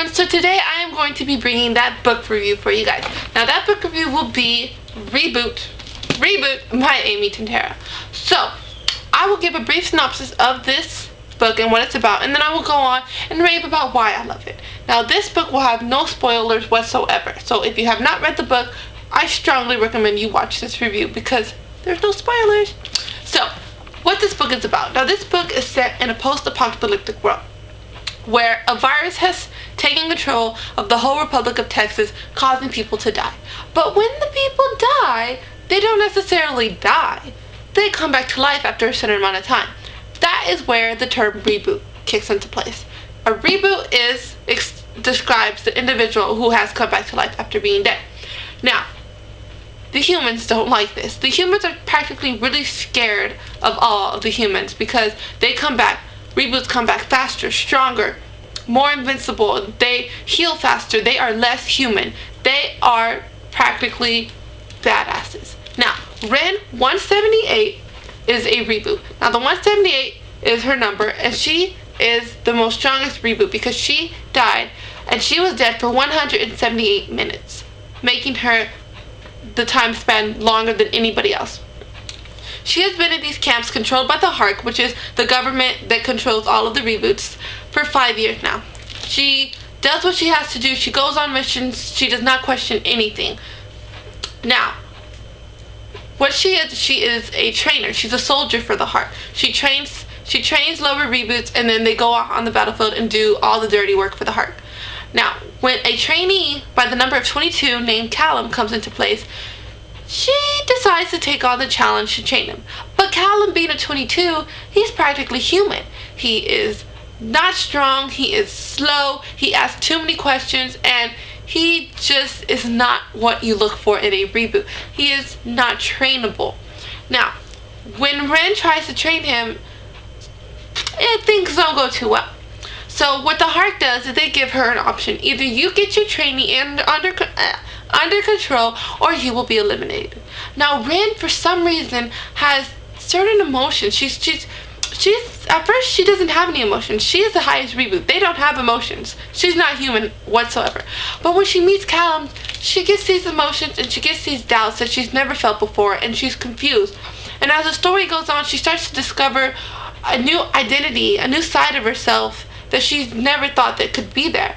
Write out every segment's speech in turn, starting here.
everyone, so today I am going to be bringing that book review for you guys. Now that book review will be Reboot by Amy Tintera. So I will give a brief synopsis of this book and what it's about, and then I will go on and rave about why I love it. Now this book will have no spoilers whatsoever, so if you have not read the book, I strongly recommend you watch this review because there's no spoilers. So what this book is about. Now this book is set in a post-apocalyptic world where a virus has taken control of the whole Republic of Texas, causing people to die. But when the people die, they don't necessarily die. They come back to life after a certain amount of time. That is where the term reboot kicks into place. A reboot describes the individual who has come back to life after being dead. Now, the humans don't like this. The humans are practically really scared of all of the humans because they come back. Reboots come back faster, stronger, more invincible. They heal faster. They are less human. They are practically badasses. Now, Ren 178 is a reboot. Now, the 178 is her number, and she is the most strongest reboot because she died, and she was dead for 178 minutes, making her the time span longer than anybody else. She has been in these camps controlled by the HARC, which is the government that controls all of the reboots, for 5 years now. She does what she has to do. She goes on missions. She does not question anything. Now, what she is a trainer. She's a soldier for the HARC. She trains lower reboots, and then they go out on the battlefield and do all the dirty work for the HARC. Now, when a trainee by the number of 22 named Callum comes into place, she decides to take on the challenge to train him. But Callum, being a 22, he's practically human. He is not strong, he is slow, he asks too many questions, and he just is not what you look for in a reboot. He is not trainable. Now, when Ren tries to train him, things don't go too well. So what the HARC does is they give her an option. Either you get your trainee under control, or he will be eliminated. Now Ren, for some reason, has certain emotions. She's at first she doesn't have any emotions. She is the highest reboot. They don't have emotions. She's not human whatsoever. But when she meets Callum, she gets these emotions and she gets these doubts that she's never felt before, and she's confused. And as the story goes on, she starts to discover a new identity, a new side of herself that she's never thought that could be there.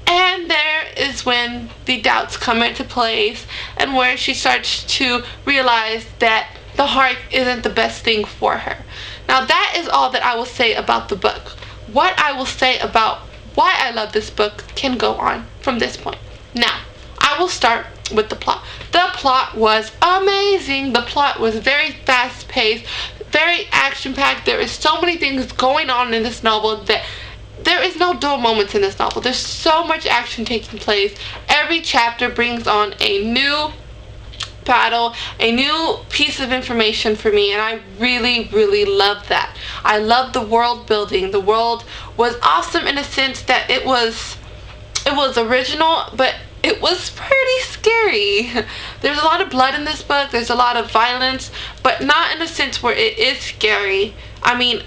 And there is when the doubts come into place, and where she starts to realize that the HARC isn't the best thing for her. Now that is all that I will say about the book. What I will say about why I love this book can go on from this point. Now, I will start with the plot. The plot was amazing. The plot was very fast-paced, very action-packed. There is so many things going on in this novel that there is no dull moments in this novel. There's so much action taking place. Every chapter brings on a new battle, a new piece of information for me, and I really, really love that. I love the world building. The world was awesome in a sense that it was original, but it was pretty scary. There's a lot of blood in this book. There's a lot of violence, but not in a sense where it is scary. I mean,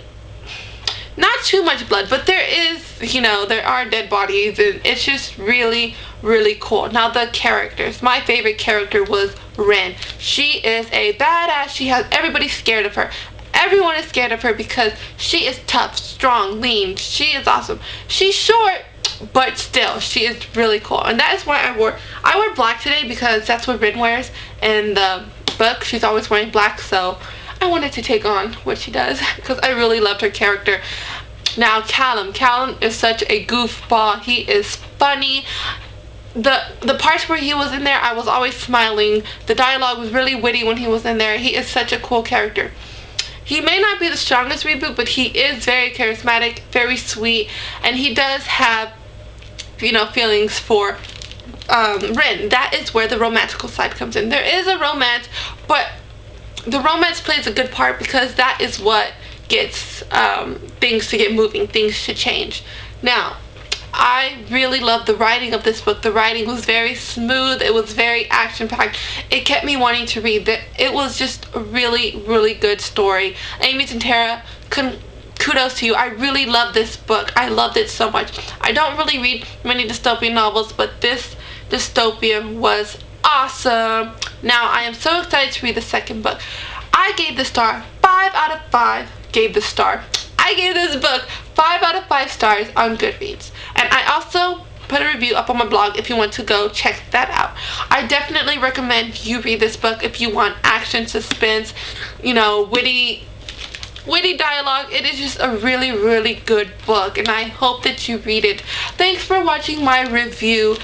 not too much blood, but there is, there are dead bodies, and it's just really, really cool. Now the characters. My favorite character was Ren. She is a badass. She has everybody scared of her. Everyone is scared of her because she is tough, strong, lean. She is awesome. She's short, but still, she is really cool. And that is why I wore black today, because that's what Ren wears in the book. She's always wearing black, so I wanted to take on what she does because I really loved her character. Now Callum is such a goofball. He is funny. The parts where he was in there, I was always smiling. The dialogue was really witty when he was in there. He is such a cool character. He may not be the strongest reboot, but he is very charismatic, very sweet, and he does have, feelings for Ren. That is where the romantical side comes in. There is a romance, but the romance plays a good part because that is what gets things to get moving, things to change. Now, I really loved the writing of this book. The writing was very smooth. It was very action-packed. It kept me wanting to read. It was just a really, really good story. Amy Tintera kudos to you. I really love this book. I loved it so much. I don't really read many dystopian novels, but this dystopian was awesome. Now I am so excited to read the second book. I gave this star 5 out of 5. I gave this book 5 out of 5 stars on Goodreads. And I also put a review up on my blog if you want to go check that out. I definitely recommend you read this book if you want action, suspense, witty dialogue. It is just a really, really good book, and I hope that you read it. Thanks for watching my review.